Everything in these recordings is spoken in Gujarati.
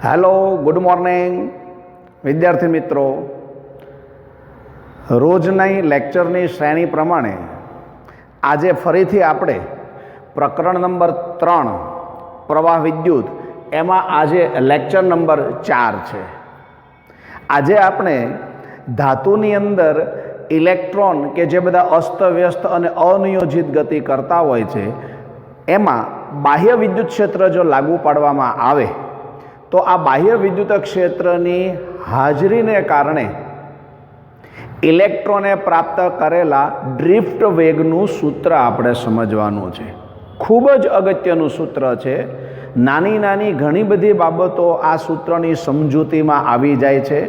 હેલો, ગુડ મોર્નિંગ વિદ્યાર્થી મિત્રો. રોજની લેક્ચરની શ્રેણી પ્રમાણે આજે ફરીથી આપણે પ્રકરણ નંબર 3 પ્રવાહ વિદ્યુત એમાં આજે લેક્ચર નંબર 4 છે. આજે આપણે ધાતુની અંદર ઇલેક્ટ્રોન કે જે બધા અસ્તવ્યસ્ત અને અનિયોજિત ગતિ કરતા હોય છે એમાં બાહ્ય વિદ્યુત ક્ષેત્ર જો લાગુ પાડવામાં આવે તો આ બાહ્ય વિદ્યુત ક્ષેત્રની હાજરીને કારણે ઇલેક્ટ્રોને પ્રાપ્ત કરેલા ડ્રિફ્ટ વેગનું સૂત્ર આપણે સમજવાનું છે. ખૂબ જ અગત્યનું સૂત્ર છે. નાની નાની ઘણી બધી બાબતો આ સૂત્રની સમજૂતીમાં આવી જાય છે.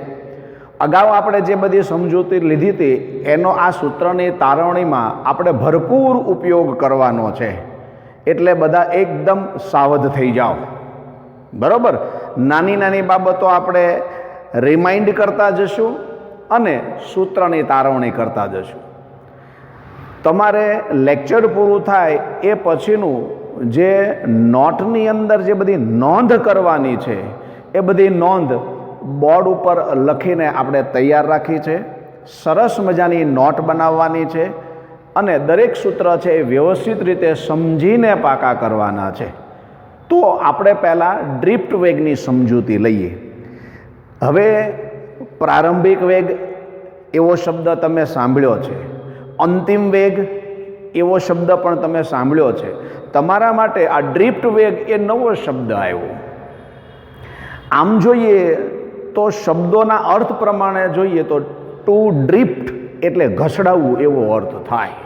અગાઉ આપણે જે બધી સમજૂતી લીધી હતી એનો આ સૂત્રની તારવણીમાં આપણે ભરપૂર ઉપયોગ કરવાનો છે. એટલે બધા એકદમ સાવધ થઈ જાઓ. બરાબર. નાની નાની બાબતો આપણે રિમાઇન્ડ કરતા જશું અને સૂત્રની તારવણી કરતા જશું. તમારે લેક્ચર પૂરું થાય એ પછીનું જે નોટની અંદર જે બધી નોંધ કરવાની છે એ બધી નોંધ બોર્ડ ઉપર લખીને આપણે તૈયાર રાખી છે. સરસ મજાની નોટ બનાવવાની છે અને દરેક સૂત્ર છે એ વ્યવસ્થિત રીતે સમજીને પાકા કરવાના છે. તો આપણે પહેલાં ડ્રિફ્ટ વેગની સમજૂતી લઈએ. હવે પ્રારંભિક વેગ એવો શબ્દ તમે સાંભળ્યો છે, અંતિમ વેગ એવો શબ્દ પણ તમે સાંભળ્યો છે. તમારા માટે આ ડ્રિફ્ટ વેગ એ નવો શબ્દ આવ્યો. આમ જોઈએ તો શબ્દોના અર્થ પ્રમાણે જોઈએ તો ટુ ડ્રિફ્ટ એટલે ઘસડાવવું એવો અર્થ થાય.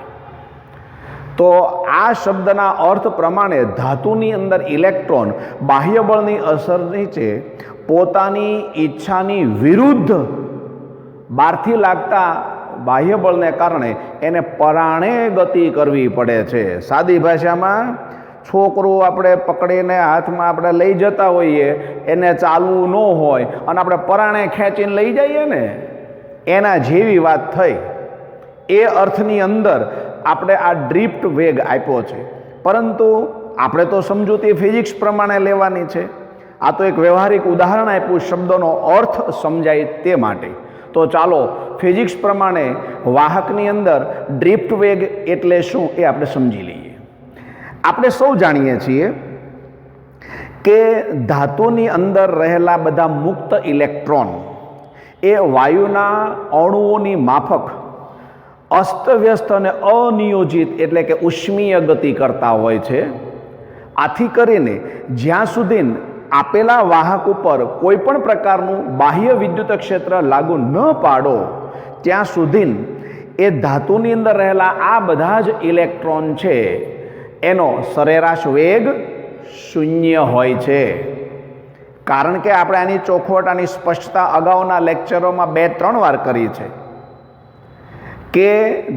તો આ શબ્દના અર્થ પ્રમાણે ધાતુની અંદર ઇલેક્ટ્રોન બાહ્ય બળની અસર નીચે પોતાની ઈચ્છાની વિરુદ્ધ બહારથી લાગતા બાહ્ય બળને કારણે એને પરાણે ગતિ કરવી પડે છે. સાદી ભાષામાં છોકરું આપણે પકડીને હાથમાં આપણે લઈ જતા હોઈએ, એને ચાલવું ન હોય અને આપણે પરાણે ખેંચીને લઈ જઈએ ને, એના જેવી વાત થઈ. એ અર્થની અંદર આપણે આ ડ્રિફ્ટ વેગ આપ્યો છે. પરંતુ આપણે તો સમજૂતી ફિઝિક્સ પ્રમાણે લેવાની છે. આ તો એક વ્યવહારિક ઉદાહરણ આપ્યું શબ્દોનો અર્થ સમજાય તે માટે. તો ચાલો ફિઝિક્સ પ્રમાણે વાહકની અંદર ડ્રિફ્ટ વેગ એટલે શું એ આપણે સમજી લઈએ. આપણે સૌ જાણીએ છીએ કે ધાતુની અંદર રહેલા બધા મુક્ત ઇલેક્ટ્રોન એ વાયુના અણુઓની માફક અસ્તવ્યસ્ત અને અનિયોજિત એટલે કે ઉષ્મીય ગતિ કરતા હોય છે. આથી કરીને જ્યાં સુધી આપેલા વાહક ઉપર કોઈ પણ પ્રકારનું બાહ્ય વિદ્યુત ક્ષેત્ર લાગુ ન પાડો ત્યાં સુધી એ ધાતુની અંદર રહેલા આ બધા જ ઇલેક્ટ્રોન છે એનો સરેરાશ વેગ શૂન્ય હોય છે. કારણ કે આપણે આની ચોખવટ, આની સ્પષ્ટતા અગાઉના લેક્ચરોમાં 2-3 વાર કરી છે કે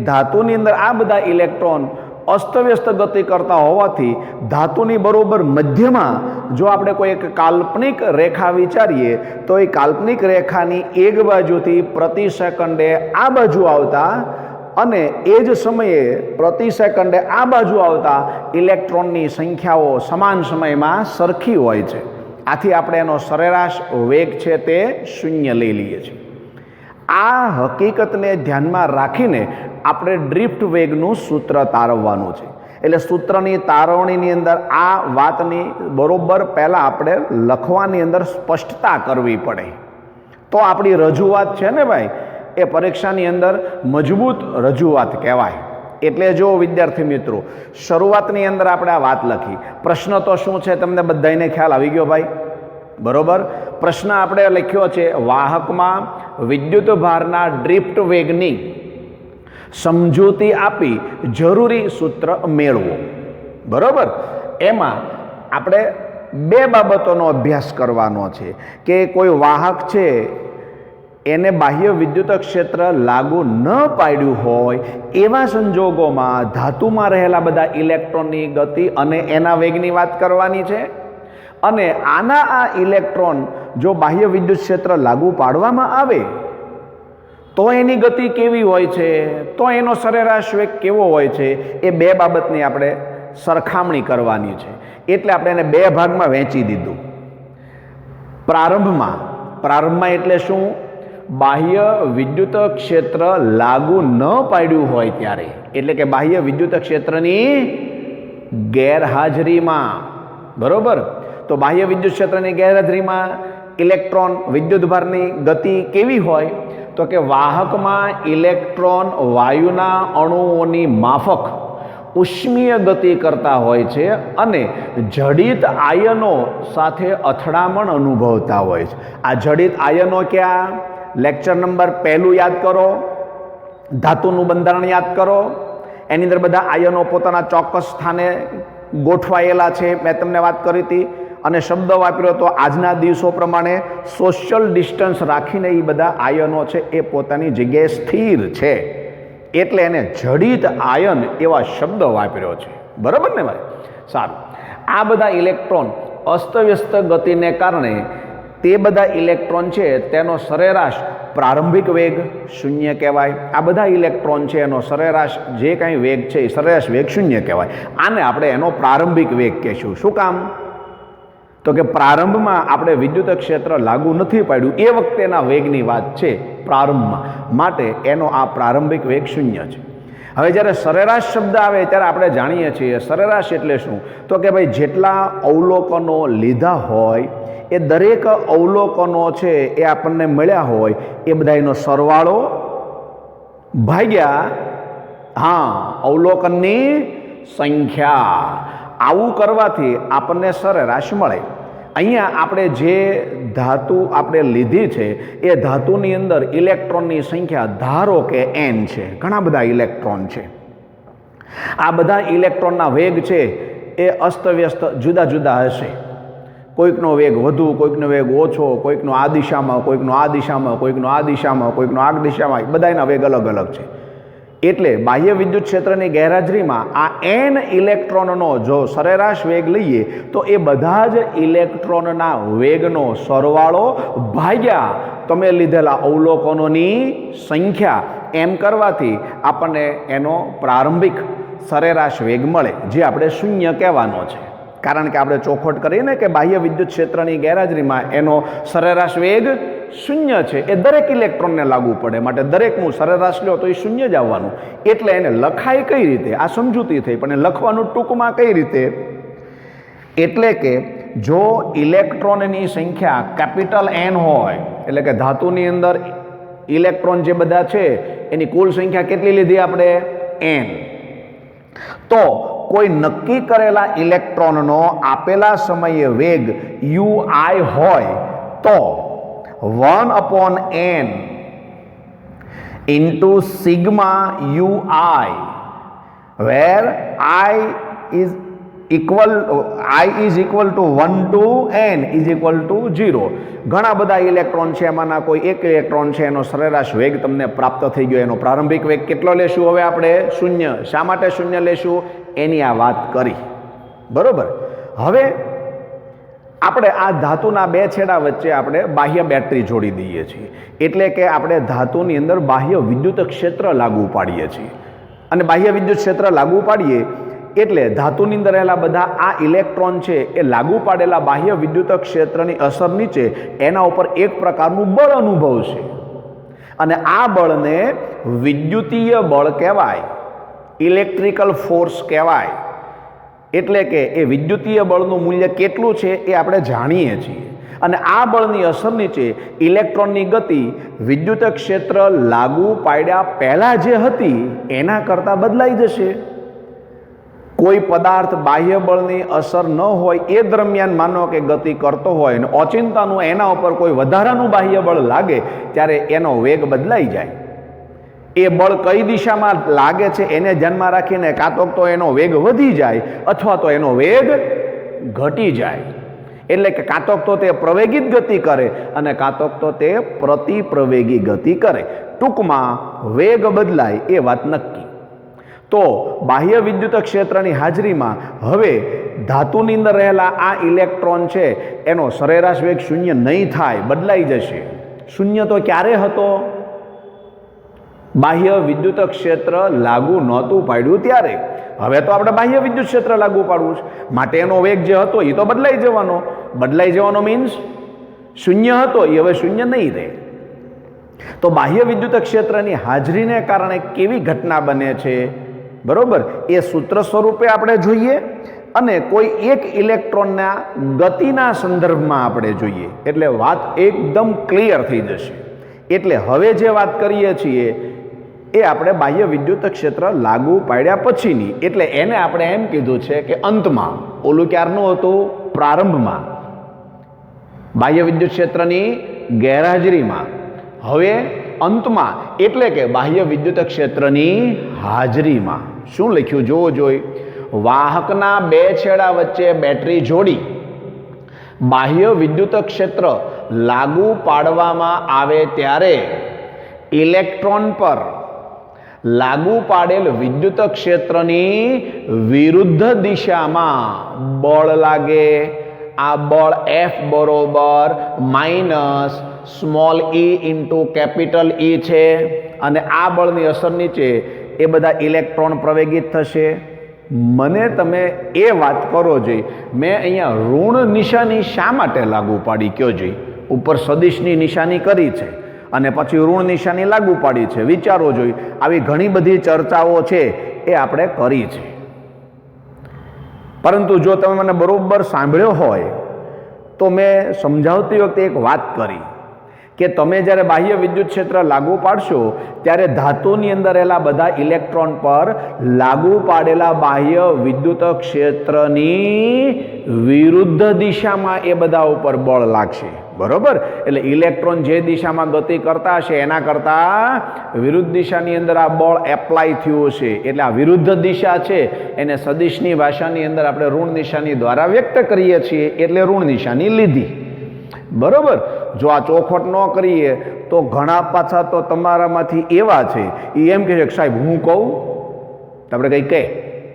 ધાતુની અંદર આ બધા ઇલેક્ટ્રોન અસ્તવ્યસ્ત ગતિ કરતા હોવાથી ધાતુની બરોબર મધ્યમાં જો આપણે કોઈ એક કાલ્પનિક રેખા વિચારીએ તો એ કાલ્પનિક રેખાની એક બાજુથી પ્રતિ સેકન્ડે આ બાજુ આવતા અને એ જ સમયે પ્રતિ સેકન્ડે આ બાજુ આવતા ઇલેક્ટ્રોનની સંખ્યાઓ સમાન સમયમાં સરખી હોય છે. આથી આપણે એનો સરેરાશ વેગ છે તે શૂન્ય લઈ લઈએ છીએ. આ હકીકતને ધ્યાનમાં રાખીને આપણે ડ્રિફ્ટ વેગનું સૂત્ર તારવવાનું છે. એટલે સૂત્રની તારવણીની અંદર આ વાતની બરોબર પહેલાં આપણે લખવાની અંદર સ્પષ્ટતા કરવી પડે. તો આપણી રજૂઆત છે ને ભાઈ એ પરીક્ષાની અંદર મજબૂત રજૂઆત કહેવાય. એટલે જો વિદ્યાર્થી મિત્રો શરૂઆતની અંદર આપણે આ વાત લખી. પ્રશ્ન તો શું છે તમને બધાને ખ્યાલ આવી ગયો ભાઈ? બરોબર. પ્રશ્ન આપણે લખ્યો છે વાહકમાં વિદ્યુત ભારના ડ્રિફ્ટ વેગની સમજૂતી આપી જરૂરી સૂત્ર મેળવો. બરોબર. એમાં આપણે 2 બાબતોનો અભ્યાસ કરવાનો છે કે કોઈ વાહક છે એને બાહ્ય વિદ્યુત ક્ષેત્ર લાગુ ન પાડ્યું હોય એવા સંજોગોમાં ધાતુમાં રહેલા બધા ઇલેક્ટ્રોનની ગતિ અને એના વેગની વાત કરવાની છે. અને આના આ ઇલેક્ટ્રોન જો બાહ્ય વિદ્યુત ક્ષેત્ર લાગુ પાડવામાં આવે તો એની ગતિ કેવી હોય છે, તો એનો સરેરાશ વેગ કેવો હોય છે, એ 2 બાબતની આપણે સરખામણી કરવાની છે. એટલે આપણે એને 2 ભાગમાં વહેંચી દીધું. પ્રારંભમાં એટલે શું? બાહ્ય વિદ્યુત ક્ષેત્ર લાગુ ન પાડ્યું હોય ત્યારે, એટલે કે બાહ્ય વિદ્યુત ક્ષેત્રની ગેરહાજરીમાં. બરોબર? તો બાહ્ય વિદ્યુત ક્ષેત્રની ગેરહાજરીમાં ઇલેક્ટ્રોન વિદ્યુતભારની ગતિ કેવી હોય? તો કે વાહકમાં ઇલેક્ટ્રોન વાયુના અણુઓની માફક ઉષ્મીય ગતિ કરતા હોય છે અને જડિત આયનો સાથે અથડામણ અનુભવતા હોય છે. આ જડિત આયનો ક્યાં? લેક્ચર નંબર 1 યાદ કરો, ધાતુનું બંધારણ યાદ કરો. એની અંદર બધા આયનો પોતાના ચોક્કસ સ્થાને ગોઠવાયેલા છે, મેં તમને વાત કરી હતી. અને શબ્દ વાપર્યો તો આજના દિવસો પ્રમાણે સોશિયલ ડિસ્ટન્સ રાખીને એ બધા આયનો છે એ પોતાની જગ્યાએ સ્થિર છે, એટલે એને જડિત આયન એવા શબ્દ વાપર્યો છે. બરાબર ને ભાઈ? સારું. આ બધા ઇલેક્ટ્રોન અસ્તવ્યસ્ત ગતિને કારણે તે બધા ઇલેક્ટ્રોન છે તેનો સરેરાશ પ્રારંભિક વેગ 0 કહેવાય. આ બધા ઇલેક્ટ્રોન છે એનો સરેરાશ જે કાંઈ વેગ છે એ સરેરાશ વેગ 0 કહેવાય. આને આપણે એનો પ્રારંભિક વેગ કહેશું. શું કામ? તો કે પ્રારંભમાં આપણે વિદ્યુત ક્ષેત્ર લાગુ નથી પાડ્યું એ વખતેના વેગની વાત છે પ્રારંભમાં, માટે એનો આ પ્રારંભિક વેગ 0 છે. હવે જ્યારે સરેરાશ શબ્દ આવે ત્યારે આપણે જાણીએ છીએ સરેરાશ એટલે શું? તો કે ભાઈ જેટલા અવલોકનો લીધા હોય એ દરેક અવલોકનો છે એ આપણને મળ્યા હોય એ બધાનો સરવાળો ભાગ્યા અવલોકનની સંખ્યા. આવું કરવાથી આપણને સરેરાશ મળે. અહીંયા આપણે જે ધાતુ આપણે લીધી છે એ ધાતુની અંદર ઇલેક્ટ્રોનની સંખ્યા ધારો કે n છે, ઘણા બધા ઇલેક્ટ્રોન છે. આ બધા ઇલેક્ટ્રોનના વેગ છે એ અસ્તવ્યસ્ત જુદા જુદા હશે. કોઈકનો વેગ વધુ, કોઈકનો વેગ ઓછો, કોઈકનો આ દિશામાં, કોઈકનો આ દિશામાં, કોઈકનો આ દિશામાં, કોઈકનો આ દિશામાં, બધાના વેગ અલગ અલગ છે. એટલે બાહ્ય વિદ્યુત ક્ષેત્રની ગેરહાજરીમાં આ n ઇલેક્ટ્રોનનો જો સરેરાશ વેગ લઈએ તો એ બધા જ ઇલેક્ટ્રોનના વેગનો સરવાળો ભાગ્યા તમે લીધેલા અવલોકનોની સંખ્યા, એમ કરવાથી આપણને એનો પ્રારંભિક સરેરાશ વેગ મળે, જે આપણે 0 કહેવાનો છે. કારણ કે આપણે ચોખવટ કરીને કે બાહ્ય વિદ્યુત ક્ષેત્રની ગેરહાજરીમાં એનો સરેરાશ વેગ 0 છે, એ દરેક ઇલેક્ટ્રોનને લાગુ પડે, માટે દરેકનું સરેરાશ લો તો એ 0 જ આવવાનું. એટલે એને લખાય કઈ રીતે? આ સમજૂતી થઈ, પણ લખવાનું ટૂંકમાં કઈ રીતે? એટલે કે જો ઇલેક્ટ્રોનની સંખ્યા કેપિટલ N હોય, એટલે કે ધાતુની અંદર ઇલેક્ટ્રોન જે બધા છે એની કુલ સંખ્યા કેટલી લીધી આપણે? n. તો કોઈ નક્કી કરેલા ઇલેક્ટ્રોનનો આપેલા સમયે વેગ ui હોય તો 1/n into sigma ui, where I is equal to 1 to n is equal to 0. ઘણા બધા ઇલેક્ટ્રોન છે, એમાંના કોઈ એક ઇલેક્ટ્રોન છે એનો સરેરાશ વેગ તમને પ્રાપ્ત થઈ ગયો. એનો પ્રારંભિક વેગ કેટલો લેશું? હવે આપણે 0. શા માટે 0 લેશું? એની આ વાત કરી. બરોબર. હવે આપણે આ ધાતુના બે છેડા વચ્ચે આપણે બાહ્ય બેટરી જોડી દઈએ છીએ, એટલે કે આપણે ધાતુની અંદર બાહ્ય વિદ્યુત ક્ષેત્ર લાગુ પાડીએ છીએ. અને બાહ્ય વિદ્યુત ક્ષેત્ર લાગુ પાડીએ એટલે ધાતુની અંદર રહેલા બધા આ ઇલેક્ટ્રોન છે એ લાગુ પાડેલા બાહ્ય વિદ્યુત ક્ષેત્રની અસર નીચે એના ઉપર એક પ્રકારનું બળ અનુભવશે, અને આ બળને વિદ્યુતીય બળ કહેવાય, ઇલેક્ટ્રિકલ ફોર્સ કહેવાય. એટલે કે એ વિદ્યુતીય બળનું મૂલ્ય કેટલું છે એ આપણે જાણીએ છીએ. અને આ બળની અસર નીચે ઇલેક્ટ્રોનની ગતિ વિદ્યુત ક્ષેત્ર લાગુ પાડ્યા પહેલાં જે હતી એના કરતાં બદલાઈ જશે. કોઈ પદાર્થ બાહ્ય બળની અસર ન હોય એ દરમિયાન માનો કે ગતિ કરતો હોય ને ઓચિંતાનું એના ઉપર કોઈ વધારાનું બાહ્ય બળ લાગે ત્યારે એનો વેગ બદલાઈ જાય. એ બળ કઈ દિશામાં લાગે છે એને ધ્યાનમાં રાખીને કાં તો એનો વેગ વધી જાય અથવા તો એનો વેગ ઘટી જાય. એટલે કે કાં તો તે પ્રવેગિત ગતિ કરે અને કાં તો તે પ્રતિપ્રવેગી ગતિ કરે. ટૂંકમાં વેગ બદલાય એ વાત નક્કી. તો બાહ્ય વિદ્યુત ક્ષેત્રની હાજરીમાં હવે ધાતુની અંદર રહેલા આ ઇલેક્ટ્રોન છે એનો સરેરાશ વેગ 0 નહીં થાય, બદલાઈ જશે. 0 તો ક્યારે હતો? બાહ્ય વિદ્યુત ક્ષેત્ર લાગુ નહોતું પાડ્યું ત્યારે. હવે તો આપણે બાહ્ય વિદ્યુત ક્ષેત્ર લાગુ પાડવું છે, માટે એનો વેગ જે હતો એ તો બદલાઈ જવાનો. બદલાઈ જવાનો મીન્સ શૂન્ય હતો એ હવે શૂન્ય નહીં રહે. તો બાહ્ય વિદ્યુત ક્ષેત્રની હાજરીને કારણે કેવી ઘટના બને છે, બરોબર, એ સૂત્ર સ્વરૂપે આપણે જોઈએ અને કોઈ એક ઇલેક્ટ્રોનના ગતિના સંદર્ભમાં આપણે જોઈએ એટલે વાત એકદમ ક્લિયર થઈ જશે. એટલે હવે જે વાત કરીએ છીએ એ આપણે બાહ્ય વિદ્યુત ક્ષેત્ર લાગુ પાડ્યા પછીની, એટલે એને આપણે એમ કીધું છે કે અંતમાં. ઓલું ક્યારનું હતું? પ્રારંભમાં, બાહ્ય વિદ્યુત ક્ષેત્રની ગેરહાજરીમાં. હવે અંતમાં એટલે કે બાહ્ય વિદ્યુત ક્ષેત્રની હાજરીમાં. શું લખ્યું જોવો જોઈ. વાહકના બે છેડા વચ્ચે બેટરી જોડી બાહ્ય વિદ્યુત ક્ષેત્ર લાગુ પાડવામાં આવે ત્યારે ઇલેક્ટ્રોન પર લાગુ પાડેલ વિદ્યુત ક્ષેત્રની વિરુદ્ધ દિશામાં બળ લાગે. આ બળ F બરોબર minus small e into capital E છે અને આ બળની અસર નીચે એ બધા ઇલેક્ટ્રોન પ્રવેગિત થશે. મને તમે એ વાત કરો જોઈ, મેં અહીંયા ઋણ નિશાની શા માટે લાગુ પાડી કયો જોઈ. ઉપર સદિશની નિશાની કરી છે અને પછી ઋણ નિશાની લાગુ પાડી છે. વિચારો જોઈ, આવી ઘણી બધી ચર્ચાઓ છે એ આપણે કરી છે. પરંતુ જો તમે મને બરોબર સાંભળ્યો હોય તો મેં સમજાવતી વખતે એક વાત કરી કે તમે જ્યારે બાહ્ય વિદ્યુત ક્ષેત્ર લાગુ પાડશો ત્યારે ધાતુની અંદર રહેલા બધા ઇલેક્ટ્રોન પર લાગુ પાડેલા બાહ્ય વિદ્યુત ક્ષેત્રની વિરુદ્ધ દિશામાં એ બધા ઉપર બળ લાગશે, બરોબર. એટલે ઇલેક્ટ્રોન જે દિશામાં ગતિ કરતા હશે એના કરતાં વિરુદ્ધ દિશાની અંદર આ બળ એપ્લાય થયું હશે. એટલે આ વિરુદ્ધ દિશા છે એને સદિશની ભાષાની અંદર આપણે ઋણ નિશાની દ્વારા વ્યક્ત કરીએ છીએ, એટલે ઋણ નિશાની લીધી, બરોબર. જો આ ચોખવટ ન કરીએ તો ઘણા પાછા તો તમારામાંથી એવા છે એ એમ કહે છે કે સાહેબ હું કહું તો આપણે કંઈ કહે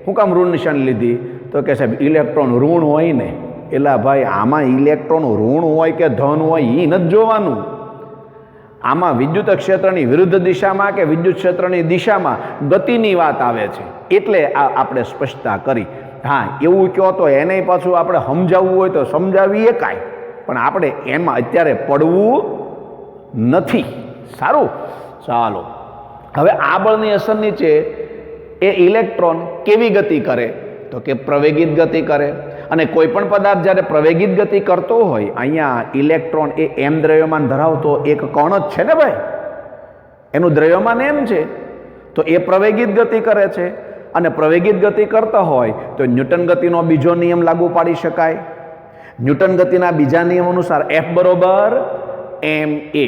હું કામ ઋણ નિશાની લીધી, તો કે સાહેબ ઇલેક્ટ્રોન ઋણ હોય ને. એટલે ભાઈ આમાં ઇલેક્ટ્રોન ઋણ હોય કે ધન હોય એ નથી જોવાનું. આમાં વિદ્યુત ક્ષેત્રની વિરુદ્ધ દિશામાં કે વિદ્યુત ક્ષેત્રની દિશામાં ગતિની વાત આવે છે, એટલે આ આપણે સ્પષ્ટતા કરી. હા, એવું કહો તો એને પાછું આપણે સમજાવવું હોય તો સમજાવીએ કાંઈ, પણ આપણે એમાં અત્યારે પડવું નથી. સારું, ચાલો. હવે આ બળની અસર નીચે એ ઇલેક્ટ્રોન કેવી ગતિ કરે, તો કે પ્રવેગિત ગતિ કરે. અને કોઈ પણ પદાર્થ જ્યારે પ્રવેગિત ગતિ કરતો હોય, અહીંયા ઇલેક્ટ્રોન એ એમ દ્રવ્યમાન ધરાવતો એક કણ જ છે ને ભાઈ, એનું દ્રવ્યમાન એમ છે, તો એ પ્રવેગિત ગતિ કરે છે. અને પ્રવેગિત ગતિ કરતા હોય તો ન્યૂટન ગતિનો બીજો નિયમ લાગુ પાડી શકાય. ન્યૂટન ગતિના બીજા નિયમ અનુસાર F બરોબર ma.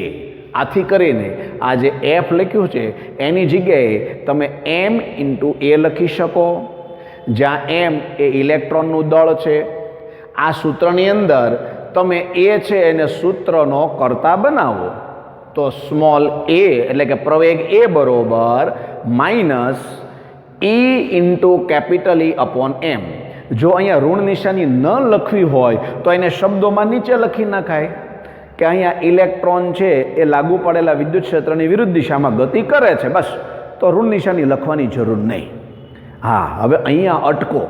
આથી કરીને આ જે F લખ્યું છે એની જગ્યાએ તમે m ઇન્ટુ a લખી શકો, જ્યાં m એ ઇલેક્ટ્રોનનું દળ છે. આ સૂત્રની અંદર તમે એ છે એને સૂત્રનો કર્તા બનાવો તો સ્મોલ a એટલે કે પ્રવેગ a બરોબર minus e into capital E upon m. જો અહીંયા ઋણ નિશાની ન લખવી હોય તો એને શબ્દોમાં નીચે લખી નખાય કે અહીંયા ઇલેક્ટ્રોન છે એ લાગુ પડેલા વિદ્યુત ક્ષેત્રની વિરુદ્ધ દિશામાં ગતિ કરે છે, બસ. તો ઋણ નિશાની લખવાની જરૂર નહીં. હા, હવે અહીંયા અટકો.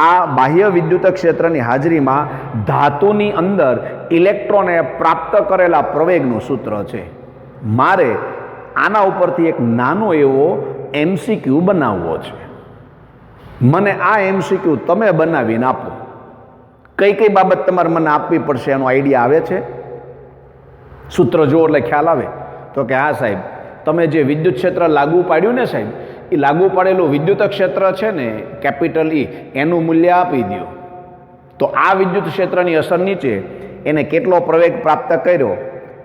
આ બાહ્ય વિદ્યુત ક્ષેત્રની હાજરીમાં ધાતુની અંદર ઇલેક્ટ્રોને પ્રાપ્ત કરેલા પ્રવેગનું સૂત્ર છે. મારે આના ઉપરથી એક નાનો એવો MCQ બનાવવો છે. મને આ MCQ તમે બનાવીને આપો. કઈ કઈ બાબત તમારે મને આપવી પડશે એનો આઈડિયા આવે છે? સૂત્ર જો એટલે ખ્યાલ આવે તો કે હા સાહેબ, તમે જે વિદ્યુત ક્ષેત્ર લાગુ પાડ્યું ને સાહેબ, એ લાગુ પાડેલું વિદ્યુત ક્ષેત્ર છે ને કેપિટલ E, એનું મૂલ્ય આપી દો. તો આ વિદ્યુત ક્ષેત્રની અસર નીચે એને કેટલો પ્રવેગ પ્રાપ્ત કર્યો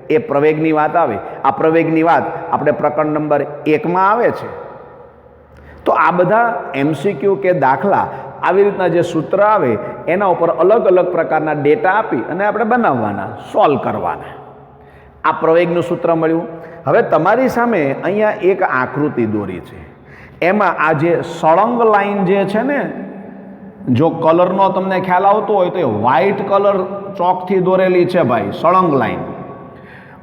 એ પ્રવેગની વાત આવે. આ પ્રવેગની વાત આપણે પ્રકરણ નંબર 1માં આવે છે. તો આ બધા MCQ કે દાખલા આવી રીતના જે સૂત્ર આવે એના ઉપર અલગ અલગ પ્રકારના ડેટા આપી અને આપણે બનાવવાના, સોલ્વ કરવાના. આ પ્રવેગનું સૂત્ર મળ્યું. હવે તમારી સામે અહીંયા એક આકૃતિ દોરી છે. એમાં આ જે સળંગ લાઈન જે છે ને, જો કલરનો તમને ખ્યાલ આવતો હોય તો એ વ્હાઇટ કલર ચોકથી દોરેલી છે ભાઈ, સળંગ લાઈન.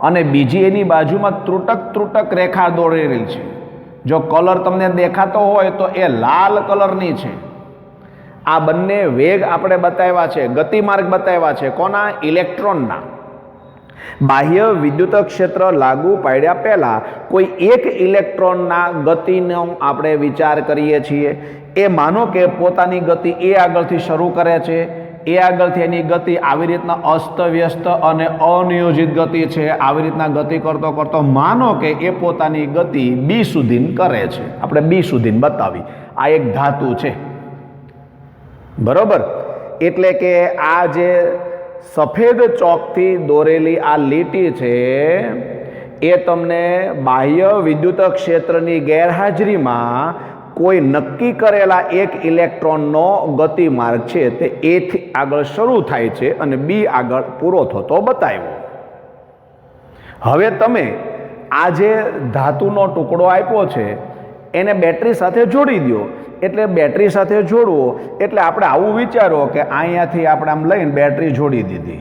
અને બીજી એની બાજુમાં ત્રુટક રેખા દોરેલી છે. જો કલર તમને દેખાતો હોય તો એ લાલ કલરની છે. આ બંને વેગ આપણે બતાવ્યા છે, ગતિમાર્ગ બતાવ્યા છે કોના? ઇલેક્ટ્રોનના. બાહ્ય વિદ્યુત ક્ષેત્ર લાગુ પાડ્યા પહેલા કોઈ એક ઇલેક્ટ્રોનના ગતિનો આપણે વિચાર કરીએ છીએ. એ માનો કે પોતાની ગતિ એ આગળથી શરૂ કરે છે, એ આગળથી એની ગતિ આવી રીતના અસ્તવ્યસ્ત અને અનિયોજિત ગતિ છે, આવી રીતના ગતિ કરતો કરતો માનો કે એ પોતાની ગતિ બી સુધી કરે છે. આપણે બી સુધી બતાવી. આ એક ધાતુ છે, બરોબર. એટલે કે આ જે સફેદ ચોકથી દોરેલી આ લીટી છે એ તમને બાહ્ય વિદ્યુત ક્ષેત્રની ગેરહાજરીમાં કોઈ નક્કી કરેલા એક ઇલેક્ટ્રોનનો ગતિમાર્ગ છે તે એથી આગળ શરૂ થાય છે અને બી આગળ પૂરો થતો બતાવ્યો. હવે તમે આ જે ધાતુનો ટુકડો આપ્યો છે એને બેટરી સાથે જોડી દો. એટલે બેટરી સાથે જોડવો એટલે આપણે આવું વિચારો કે અહીંયાથી આપણે આમ લઈને બેટરી જોડી દીધી,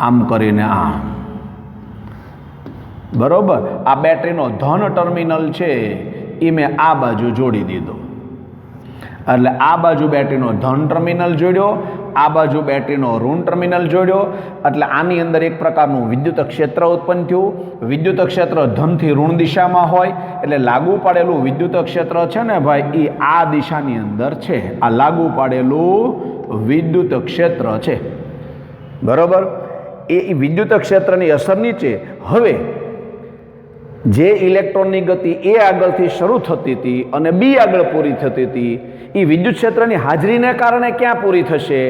આમ કરીને આમ, બરોબર. આ બેટરીનો ધન ટર્મિનલ છે એ મેં આ બાજુ જોડી દીધો. એટલે આ બાજુ બેટરીનો ધન ટર્મિનલ જોડ્યો, આ બાજુ બેટરીનો ઋણ ટર્મિનલ જોડ્યો. એટલે આની અંદર એક પ્રકારનું વિદ્યુત ક્ષેત્ર ઉત્પન્ન થયું. વિદ્યુત ક્ષેત્ર ધનથી ઋણ દિશામાં હોય એટલે લાગુ પાડેલું વિદ્યુત ક્ષેત્ર છે ને ભાઈ એ આ દિશાની અંદર છે. આ લાગુ પાડેલું વિદ્યુત ક્ષેત્ર છે, બરોબર. એ વિદ્યુત ક્ષેત્રની અસર નીચે હવે જે ઇલેક્ટ્રોનની ગતિ એ આગળથી શરૂ થતી હતી અને બી આગળ પૂરી થતી હતી એ વિદ્યુત ક્ષેત્રની હાજરીને કારણે ક્યાં પૂરી થશે?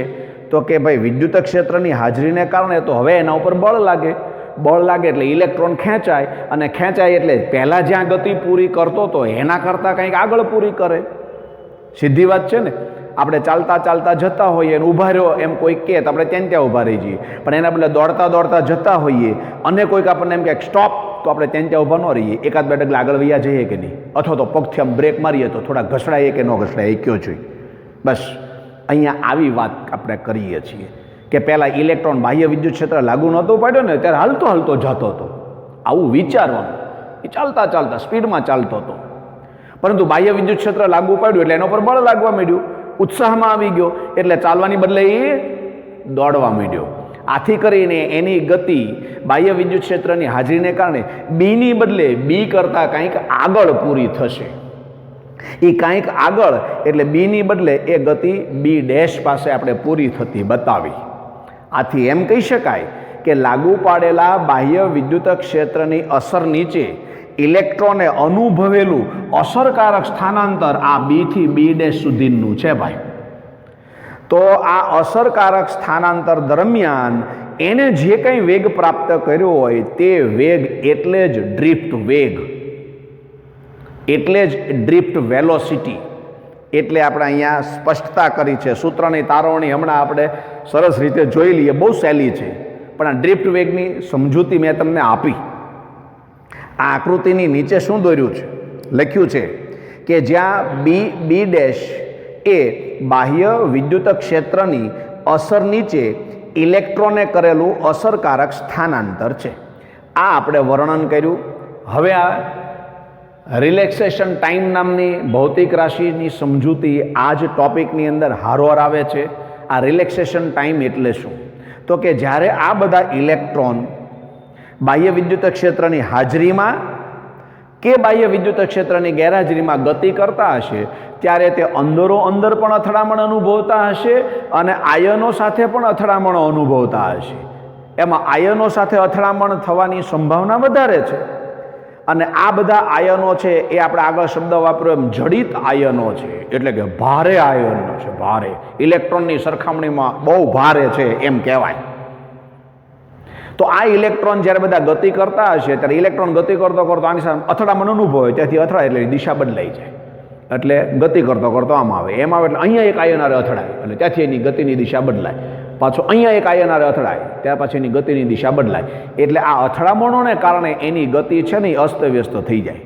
તો કે ભાઈ વિદ્યુત ક્ષેત્રની હાજરીને કારણે તો હવે એના ઉપર બળ લાગે. બળ લાગે એટલે ઇલેક્ટ્રોન ખેંચાય, અને ખેંચાય એટલે પહેલાં જ્યાં ગતિ પૂરી કરતો હતો એના કરતાં કંઈક આગળ પૂરી કરે. સીધી વાત છે ને. આપણે ચાલતા ચાલતા જતા હોઈએ અને ઊભા રહ્યો એમ કોઈ કહે તો આપણે ત્યાં ઊભા રહી જઈએ, પણ એના બદલે દોડતા દોડતા જતા હોઈએ અને કોઈક આપણને એમ કહે સ્ટોપ તો આપણે ત્યાં ઊભા ન રહીએ, એકાદ બે ડગલા આગળ વૈયા જઈએ કે નહીં, અથવા તો પગથી આમ બ્રેક મારીએ તો થોડા ઘસડાઈએ કે ન ઘસડાઈએ કયો જોઈએ. બસ અહીંયા આવી વાત આપણે કરીએ છીએ કે પહેલાં ઇલેક્ટ્રોન બાહ્ય વિદ્યુત ક્ષેત્ર લાગુ નહોતું પાડ્યો ને ત્યારે હાલતો હાલતો જતો હતો. આવું વિચારવાનું. એ ચાલતા ચાલતા સ્પીડમાં ચાલતો હતો, પરંતુ બાહ્ય વિદ્યુત ક્ષેત્ર લાગુ પાડ્યું એટલે એના પર બળ લાગવા માંડ્યું, ઉત્સાહમાં આવી ગયો એટલે ચાલવાની બદલે એ દોડવા માંડ્યો. આથી કરીને એની ગતિ બાહ્ય વિદ્યુત ક્ષેત્રની હાજરીને કારણે બીની બદલે બી કરતાં કંઈક આગળ પૂરી થશે. એ કંઈક આગળ એટલે બીની બદલે એ ગતિ બી ડેશ પાસે આપણે પૂરી થતી બતાવી. આથી એમ કહી શકાય કે લાગુ પાડેલા બાહ્ય વિદ્યુત ક્ષેત્રની અસર નીચે ઇલેક્ટ્રોને અનુભવેલું અસરકારક સ્થાનાંતર આ બીથી બી ડેશ સુધીનું છે ભાઈ. તો આ અસરકારક સ્થાનાંતર દરમિયાન એને જે કંઈ વેગ પ્રાપ્ત કર્યો હોય તે વેગ એટલે જ ડ્રિફ્ટ વેગ, એટલે જ ડ્રિફ્ટ વેલોસિટી. એટલે આપણે અહીંયા સ્પષ્ટતા કરી છે. સૂત્રની તારવણી હમણાં આપણે સરસ રીતે જોઈ લઈએ, બહુ સહેલી છે, પણ આ ડ્રિફ્ટ વેગની સમજૂતી મેં તમને આપી. આ આકૃતિની નીચે શું દોર્યું છે? લખ્યું છે કે જ્યાં બી ડેશ એ બાહ્ય વિદ્યુત ક્ષેત્રની અસર નીચે ઇલેક્ટ્રોને કરેલું અસરકારક સ્થાનાંતર છે. આ આપણે વર્ણન કર્યું. હવે આ રિલેક્સેશન ટાઈમ નામની ભૌતિક રાશિની સમજૂતી આ જ ટોપિકની અંદર હારોહાર આવે છે. આ રિલેક્સેશન ટાઈમ એટલે શું? તો કે જ્યારે આ બધા ઇલેક્ટ્રોન બાહ્ય વિદ્યુત ક્ષેત્રની હાજરીમાં કે બાહ્ય વિદ્યુત ક્ષેત્રની ગેરહાજરીમાં ગતિ કરતા હશે ત્યારે તે અંદરો અંદર પણ અથડામણ અનુભવતા હશે અને આયનો સાથે પણ અથડામણો અનુભવતા હશે. એમાં આયનો સાથે અથડામણ થવાની સંભાવના વધારે છે. અને આ બધા આયનો છે એ આપણે આગળ શબ્દ વાપર્યો એમ જડિત આયનો છે, એટલે કે ભારે આયનો છે. ભારે, ઇલેક્ટ્રોનની સરખામણીમાં બહુ ભારે છે એમ કહેવાય. તો આ ઇલેક્ટ્રોન જ્યારે બધા ગતિ કરતા હશે ત્યારે ઇલેક્ટ્રોન ગતિ કરતો કરતો આની સાથે અથડામણ અનુભવે, ત્યાંથી અથડાય એટલે દિશા બદલાઈ જાય. એટલે ગતિ કરતો કરતો આમ આવે, એમ આવે એટલે અહીંયા એક આયનારે અથડાય એટલે ત્યાંથી એની ગતિની દિશા બદલાય. પાછો અહીંયા એક આયનારે અથડાય ત્યાર પછી એની ગતિની દિશા બદલાય. એટલે આ અથડામણોને કારણે એની ગતિ છે ને એ અસ્તવ્યસ્ત થઈ જાય.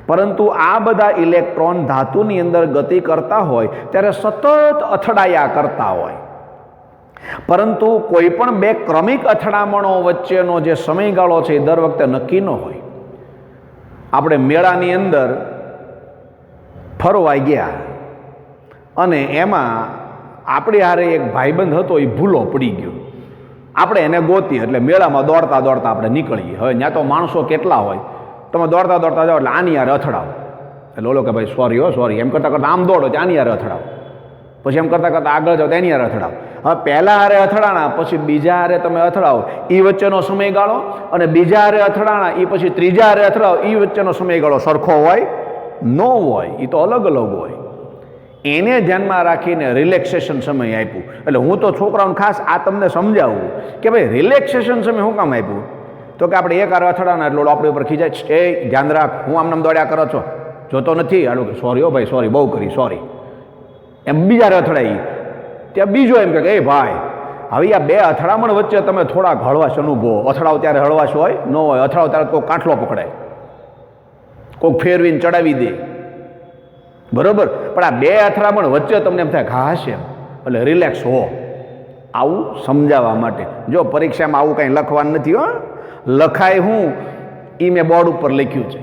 પરંતુ આ બધા ઇલેક્ટ્રોન ધાતુની અંદર ગતિ કરતા હોય ત્યારે સતત અથડાયા કરતા હોય. પરંતુ કોઈ પણ બે ક્રમિક અથડામણો વચ્ચેનો જે સમયગાળો છે એ દર વખતે નક્કી ન હોય. આપણે મેળાની અંદર ફરવા ગયા અને એમાં આપણી હારે એક ભાઈબંધ હતો, એ ભૂલો પડી ગયો. આપણે એને ગોતીએ એટલે મેળામાં દોડતા દોડતા આપણે નીકળીએ. હવે ત્યાં તો માણસો કેટલા હોય, તમે દોડતા દોડતા જાઓ એટલે આની યાર અથડાવો, એટલે ઓલો કે ભાઈ સોરી હો સોરી, એમ કરતાં કરતાં આમ દોડો આની યાર અથડાવો, પછી એમ કરતાં કરતાં આગળ જાઓ તેની યાર અથડાવો. હવે પહેલાં હારે અથડાણા પછી બીજા હારે તમે અથડાવો, એ વચ્ચેનો સમયગાળો, અને બીજા હારે અથડાણા એ પછી ત્રીજા હારે અથડાવો, એ વચ્ચેનો સમયગાળો સરખો હોય ન હોય, એ તો અલગ અલગ હોય. એને ધ્યાનમાં રાખીને રિલેક્સેશન સમય આપ્યું. એટલે હું તો છોકરાઓને ખાસ આ તમને સમજાવું કે ભાઈ રિલેક્સેશન સમય શું કામ આપ્યું, તો કે આપણે એક હારે અથડાના એટલે આપણી ઉપર ખીજાય, એ ધ્યાન રાખ, હું આમ દોડ્યા કરો છો, જોતો નથી, આડું કે સોરી હો ભાઈ સોરી, બહુ કરી સોરી, એમ બીજા હારે અથડાઈ. ત્યાં બીજો એમ કે એ ભાઈ હવે આ બે અથડામણ વચ્ચે તમે થોડાક હળવાશ અનુભવો. અથડાવ ત્યારે હળવાશ હોય ન હોય, અથડાવ ત્યારે કોઈ કાંઠલો પકડાય, કોઈક ફેરવીને ચડાવી દે, બરોબર. પણ આ બે અથડામણ વચ્ચે તમને એમ થાય ઘાસ એમ, એટલે રિલેક્સ હો. આવું સમજાવવા માટે. જો પરીક્ષામાં આવું કંઈ લખવાનું નથી હો, લખાય હું એ મેં બોર્ડ ઉપર લખ્યું છે,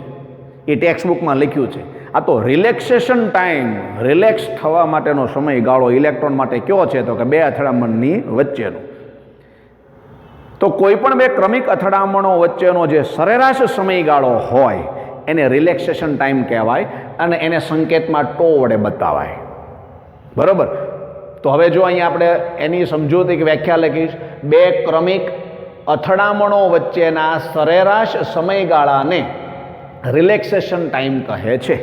એ ટેક્સ્ટ બુકમાં લખ્યું છે. આ તો રિલેક્સેશન ટાઈમ, રિલેક્સ થવા માટેનો સમયગાળો ઇલેક્ટ્રોન માટે કયો છે, તો કે બે અથડામણની વચ્ચેનો. તો કોઈ પણ બે ક્રમિક અથડામણો વચ્ચેનો જે સરેરાશ સમયગાળો હોય એને રિલેક્સેશન ટાઈમ કહેવાય, અને એને સંકેતમાં ટો વડે બતાવાય, બરાબર. તો હવે જો અહીંયા આપણે એની સમજૂતી કે વ્યાખ્યા લખીશ, બે ક્રમિક અથડામણો વચ્ચેના સરેરાશ સમયગાળાને રિલેક્સેશન ટાઈમ કહે છે.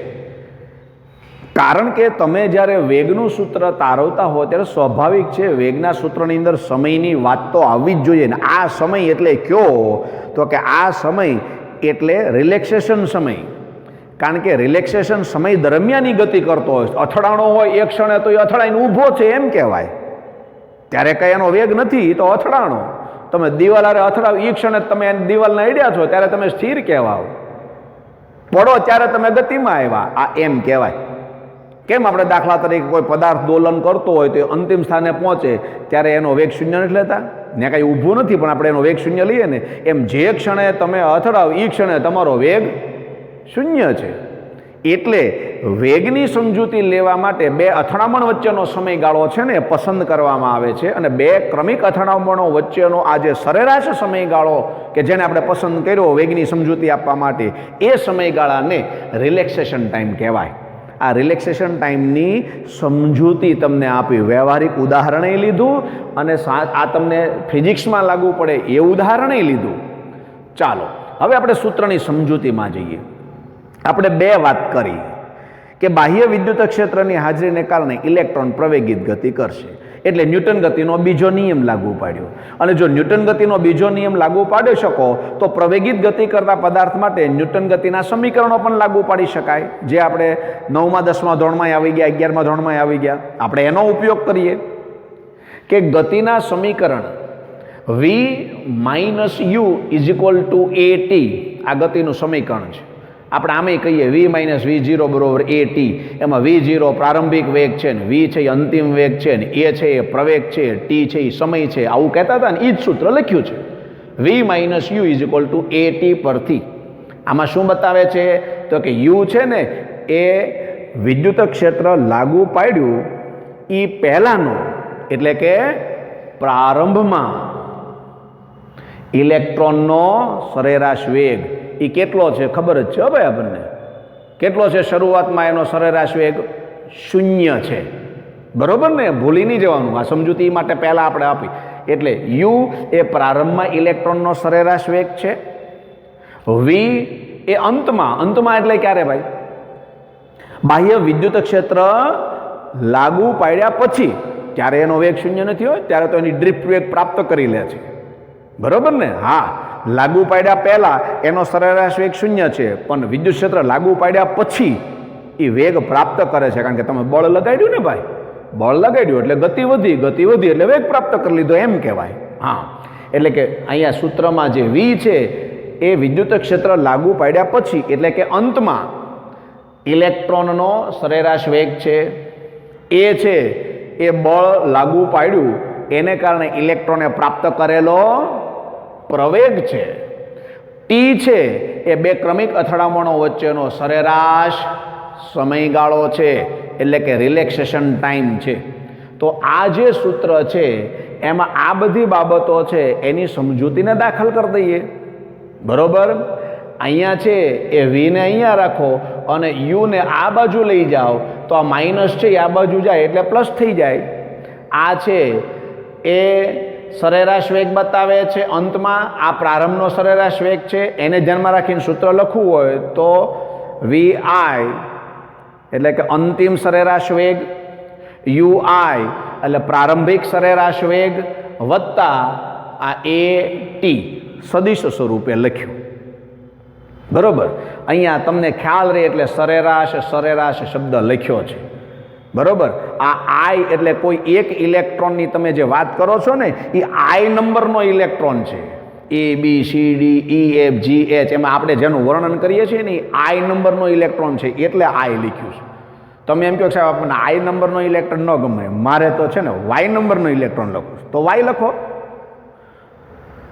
કારણ કે તમે જ્યારે વેગનું સૂત્ર તારવતા હો ત્યારે સ્વાભાવિક છે વેગના સૂત્રની અંદર સમયની વાત તો આવવી જ જોઈએ ને. આ સમય એટલે કયો, તો કે આ સમય એટલે રિલેક્સેશન સમય. કારણ કે રિલેક્સેશન સમય દરમિયાન ગતિ કરતો હોય, અથડાણો હોય એક ક્ષણે તો એ અથડાઈને ઊભો છે એમ કહેવાય, ત્યારે કંઈ એનો વેગ નથી, તો અથડાણો. તમે દિવાલ હારે અથડાવ એ ક્ષણે તમે દિવાલને અડ્યા છો ત્યારે તમે સ્થિર કહેવાઓ, પડો ત્યારે તમે ગતિમાં આવ્યા, આ એમ કહેવાય. કેમ આપણે દાખલા તરીકે કોઈ પદાર્થ દોલન કરતો હોય તો અંતિમ સ્થાને પહોંચે ત્યારે એનો વેગ શૂન્ય નથી લેતા, ને કાંઈ ઊભું નથી પણ આપણે એનો વેગ શૂન્ય લઈએ ને, એમ જે ક્ષણે તમે અથડાવ એ ક્ષણે તમારો વેગ શૂન્ય છે. એટલે વેગની સમજૂતી લેવા માટે બે અથડામણ વચ્ચેનો સમયગાળો છે ને પસંદ કરવામાં આવે છે, અને બે ક્રમિક અથડામણો વચ્ચેનો આ જે સરેરાશ સમયગાળો કે જેને આપણે પસંદ કર્યો વેગની સમજૂતી આપવા માટે, એ સમયગાળાને રિલેક્સેશન ટાઈમ કહેવાય. આ રિલેક્સેશન ટાઈમની સમજૂતી તમને આપી, વ્યવહારિક ઉદાહરણે લીધું, અને આ તમને ફિઝિક્સમાં લાગુ પડે એ ઉદાહરણે લીધું. ચાલો હવે આપણે સૂત્રની સમજૂતીમાં જઈએ. આપણે બે વાત કરી કે બાહ્ય વિદ્યુત ક્ષેત્રની હાજરીને કારણે ઇલેક્ટ્રોન પ્રવેગિત ગતિ કરશે, એટલે ન્યૂટન ગતિનો બીજો નિયમ લાગુ પાડ્યો. અને જો ન્યૂટન ગતિનો બીજો નિયમ લાગુ પાડી શકો તો પ્રવેગિત ગતિ કરતા પદાર્થ માટે ન્યૂટન ગતિના સમીકરણો પણ લાગુ પાડી શકાય, જે આપણે 9મા 10મા ધોરણમાં આવી ગયા, 11મા ધોરણમાં આવી ગયા. આપણે એનો ઉપયોગ કરીએ કે ગતિના સમીકરણ v - u = at, આ ગતિનું સમીકરણ છે. આપણે આમે કહીએ v - v0 = at. એમાં v0 પ્રારંભિક વેગ છે ને v છે એ અંતિમ વેગ છે ને a છે એ પ્રવેગ છે, t છે એ સમય છે, આવું કહેતા હતા ને, એ જ સૂત્ર લખ્યું છે v - u = at પરથી. આમાં શું બતાવે છે તો કે u છે ને એ વિદ્યુત ક્ષેત્ર લાગુ પાડ્યું એ પહેલાંનો, એટલે કે પ્રારંભમાં ઇલેક્ટ્રોનનો સરેરાશ વેગ એ કેટલો છે ખબર જ છે ભાઈ આપણને. કેટલો છે શરૂઆતમાં એનો સરેરાશ વેગ? 0 છે, બરોબર ને? ભૂલી નહીં જવાનું, આ સમજૂતી માટે પહેલાં આપણે આપી. એટલે u એ પ્રારંભમાં ઇલેક્ટ્રોનનો સરેરાશ વેગ છે, v એ અંતમાં એટલે ક્યારે ભાઈ? બાહ્ય વિદ્યુત ક્ષેત્ર લાગુ પાડ્યા પછી, ત્યારે એનો વેગ 0 નથી હોય, ત્યારે તો એની ડ્રિફ્ટ વેગ પ્રાપ્ત કરી લે છે, બરોબર ને? હા, લાગુ પાડ્યા પહેલા એનો સરેરાશ વેગ 0 છે, પણ વિદ્યુત ક્ષેત્ર લાગુ પાડ્યા પછી એ વેગ પ્રાપ્ત કરે છે, કારણ કે તમે બળ લગાડ્યું ને ભાઈ, બળ લગાડ્યું એટલે ગતિ વધી એટલે વેગ પ્રાપ્ત કરી લીધો એમ કહેવાય. હા, એટલે કે અહીંયા સૂત્રમાં જે v છે એ વિદ્યુત ક્ષેત્ર લાગુ પાડ્યા પછી, એટલે કે અંતમાં ઇલેક્ટ્રોનનો સરેરાશ વેગ છે. એ છે એ બળ લાગુ પાડ્યું એને કારણે ઇલેક્ટ્રોને પ્રાપ્ત કરેલો પ્રવેગ છે. t છે એ બે ક્રમિક અથડામણો વચ્ચેનો સરેરાશ સમયગાળો છે. એટલે કે રિલેક્સેશન ટાઈમ છે. તો આ જે સૂત્ર છે એમાં આ બધી બાબતો છે એની સમજૂતીને દાખલ કરી દઈએ. બરોબર. અહીંયા છે એ વીને અહીંયા રાખો અને યુને આ બાજુ લઈ જાઓ તો આ માઇનસ છે એ આ બાજુ જાય એટલે પ્લસ થઈ જાય. આ છે એ સરેરાશ વેગ બતાવે છે અંતમાં, આ પ્રારંભનો સરેરાશ વેગ છે, એને ધ્યાનમાં રાખીને સૂત્ર લખવું હોય તો VI એટલે કે અંતિમ સરેરાશ વેગ, UI એટલે પ્રારંભિક સરેરાશ વેગ વત્તા આ AT સદિશ સ્વરૂપે લખ્યું. બરોબર. અહીંયા તમને ખ્યાલ રહે એટલે સરેરાશ સરેરાશ શબ્દ લખ્યો છે. બરોબર. આ I એટલે કોઈ એક ઇલેક્ટ્રોનની તમે જે વાત કરો છો ને એ I નંબરનો ઇલેક્ટ્રોન છે. ABCDEFGH એમાં આપણે જેનું વર્ણન કરીએ છીએ ને I નંબરનો ઇલેક્ટ્રોન છે એટલે I લખ્યું છે. તમે એમ કહો સાહેબ આપણને I નંબરનો ઇલેક્ટ્રોન ન ગમે, મારે તો છે ને Y નંબરનો ઇલેક્ટ્રોન લખવું તો Y લખો.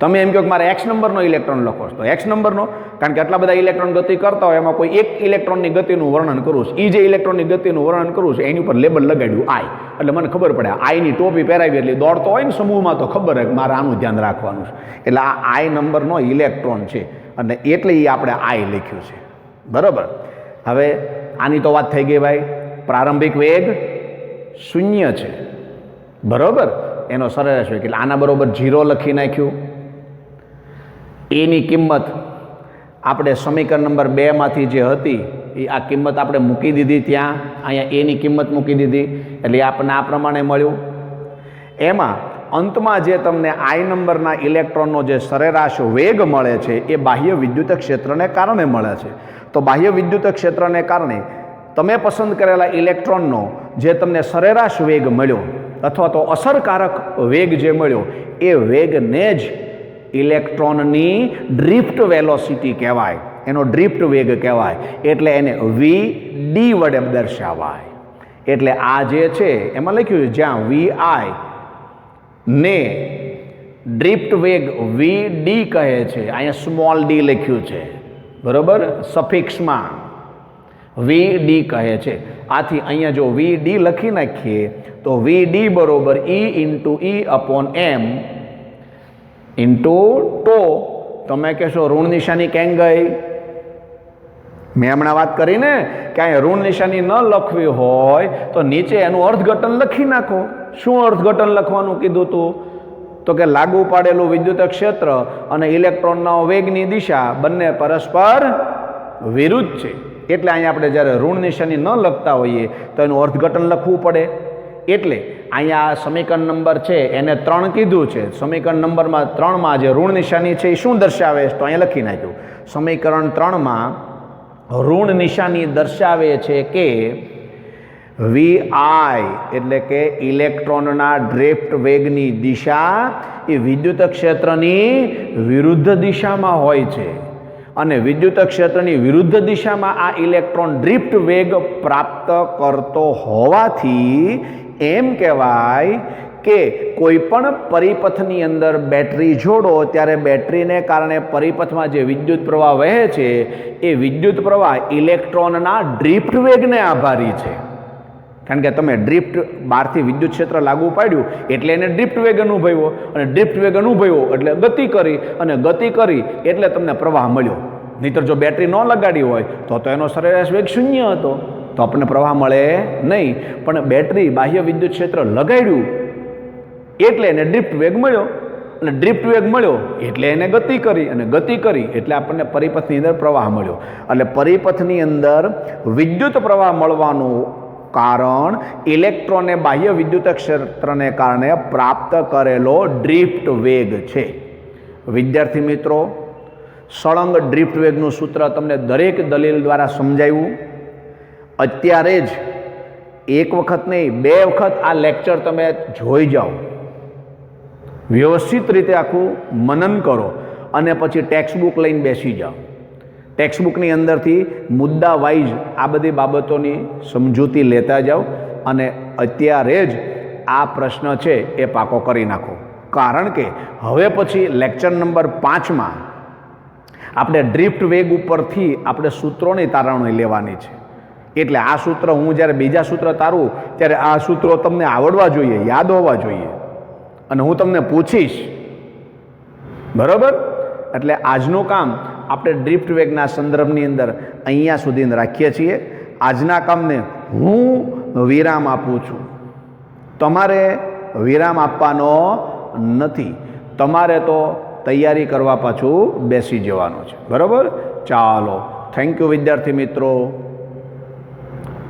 તમે એમ કહો કે મારે X નંબરનો ઇલેક્ટ્રોન લખો તો X નંબરનો, કારણ કે આટલા બધા ઇલેક્ટ્રોન ગતિ કરતા હોય એમાં કોઈ એક ઇલેક્ટ્રોનની ગતિનું વર્ણન કરવું છે. એ જે ઇલેક્ટ્રોનની ગતિનું વર્ણન કરવું છે એની ઉપર લેબલ લગાડ્યું I એટલે મને ખબર પડે આઈની ટોપી પહેરાવી એટલે દોડતો હોય ને સમૂહમાં તો ખબર હોય કે મારે આનું ધ્યાન રાખવાનું છે. એટલે આ I નંબરનો ઇલેક્ટ્રોન છે અને એટલે એ આપણે I લખ્યું છે. બરાબર. હવે આની તો વાત થઈ ગઈ ભાઈ. પ્રારંભિક વેગ 0 છે. બરાબર. એનો સરેરાશ વેગ એટલે આના બરોબર 0 લખી નાખ્યું. એની કિંમત આપણે સમીકરણ નંબર 2 માંથી જે હતી એ આ કિંમત આપણે મૂકી દીધી ત્યાં, અહીંયા એની કિંમત મૂકી દીધી એટલે આપણને આ પ્રમાણે મળ્યું. એમાં અંતમાં જે તમને I નંબરના ઇલેક્ટ્રોનનો જે સરેરાશ વેગ મળે છે એ બાહ્ય વિદ્યુત ક્ષેત્રને કારણે મળે છે. તો બાહ્ય વિદ્યુત ક્ષેત્રને કારણે તમે પસંદ કરેલા ઇલેક્ટ્રોનનો જે તમને સરેરાશ વેગ મળ્યો અથવા તો અસરકારક વેગ જે મળ્યો એ વેગને જ ઇલેક્ટ્રોનની ડ્રિફ્ટ વેલોસિટી કહેવાય, એનો ડ્રિફ્ટ વેગ કહેવાય. એટલે એને VD વડે દર્શાવાય. એટલે આ જે છે એમાં લખ્યું છે જ્યાં VI ને ડ્રિફ્ટ વેગ VD કહે છે, અહીંયા સ્મોલ d લખ્યું છે. બરોબર. સફિક્સમાં VD કહે છે. આથી અહીંયા જો VD લખી નાખીએ તો VD બરોબર E/E/m ઇન્ટુ ટો. તમે કહેશો ઋણ નિશાની કેમ ગઈ? મેં હમણાં વાત કરી ને કે અહીંયા ઋણ નિશાની ન લખવી હોય તો નીચે એનું અર્થઘટન લખી નાખો. શું અર્થઘટન લખવાનું કીધું તું? તો કે લાગુ પાડેલું વિદ્યુત ક્ષેત્ર અને ઇલેક્ટ્રોનના વેગની દિશા બંને પરસ્પર વિરુદ્ધ છે. એટલે અહીંયા આપણે જ્યારે ઋણ નિશાની ન લખતા હોઈએ તો એનું અર્થઘટન લખવું પડે. એટલે અહીંયા સમીકરણ નંબર છે એને 3 કીધું છે. સમીકરણ નંબરમાં 3માં જે ઋણ નિશાની છે એ શું દર્શાવે છે તો અહીંયા લખી નાખ્યું. સમીકરણ 3માં ઋણ નિશાની દર્શાવે છે કે VI એટલે કે ઇલેક્ટ્રોનના ડ્રિફ્ટ વેગની દિશા એ વિદ્યુત ક્ષેત્રની વિરુદ્ધ દિશામાં હોય છે અને વિદ્યુત ક્ષેત્રની વિરુદ્ધ દિશામાં આ ઇલેક્ટ્રોન ડ્રિફ્ટ વેગ પ્રાપ્ત કરતો હોવાથી એમ કહેવાય કે કોઈ પણ પરિપથની અંદર બેટરી જોડો ત્યારે બેટરીને કારણે પરિપથમાં જે વિદ્યુત પ્રવાહ વહે છે એ વિદ્યુત પ્રવાહ ઇલેક્ટ્રોનના ડ્રિફ્ટ વેગને આભારી છે. કારણ કે તમે ડ્રિફ્ટ બહારથી વિદ્યુત ક્ષેત્ર લાગુ પાડ્યું એટલે એને ડ્રિફ્ટ વેગ અનુભવ્યો અને ડ્રિફ્ટ વેગ અનુભવ્યો એટલે ગતિ કરી અને ગતિ કરી એટલે તમને પ્રવાહ મળ્યો. નહીંતર જો બેટરી ન લગાડી હોય તો એનો સરેરાશ વેગ 0 હતો તો આપણને પ્રવાહ મળે નહીં. પણ બેટરી બાહ્ય વિદ્યુત ક્ષેત્ર લગાડ્યું એટલે એને ડ્રિફ્ટ વેગ મળ્યો અને ડ્રિફ્ટ વેગ મળ્યો એટલે એને ગતિ કરી અને ગતિ કરી એટલે આપણને પરિપથની અંદર પ્રવાહ મળ્યો. એટલે પરિપથની અંદર વિદ્યુત પ્રવાહ મળવાનું કારણ ઇલેક્ટ્રોને બાહ્ય વિદ્યુત ક્ષેત્રને કારણે પ્રાપ્ત કરેલો ડ્રિફ્ટ વેગ છે. વિદ્યાર્થી મિત્રો, સળંગ ડ્રિફ્ટ વેગનું સૂત્ર તમને દરેક દલીલ દ્વારા સમજાવ્યું. અત્યારે જ એક વખત નહીં 2 વખત આ લેક્ચર તમે જોઈ જાઓ, વ્યવસ્થિત રીતે આખું મનન કરો અને પછી ટેક્સ્ટ બુક લઈને બેસી જાઓ. ટેક્સ્ટ બુકની અંદરથી મુદ્દા વાઇઝ આ બધી બાબતોની સમજૂતી લેતા જાઓ અને અત્યારે જ આ પ્રશ્ન છે એ પાકો કરી નાખો. કારણ કે હવે પછી લેક્ચર નંબર 5માં આપણે ડ્રિફ્ટ વેગ ઉપરથી આપણે સૂત્રોની તારવણી લેવાની છે. એટલે આ સૂત્ર હું જ્યારે બીજા સૂત્ર તારું ત્યારે આ સૂત્રો તમને આવડવા જોઈએ, યાદ હોવા જોઈએ, અને હું તમને પૂછીશ, બરાબર? એટલે આજનું કામ આપણે ડ્રિફ્ટ વેગના સંદર્ભની અંદર અહીંયા સુધી રાખીએ છીએ. આજના કામને હું વિરામ આપું છું, તમારે વિરામ આપવાનો નથી, તમારે તો તૈયારી કરવા પાછું બેસી જવાનું છે, બરાબર? ચાલો, થેન્ક યુ વિદ્યાર્થી મિત્રો.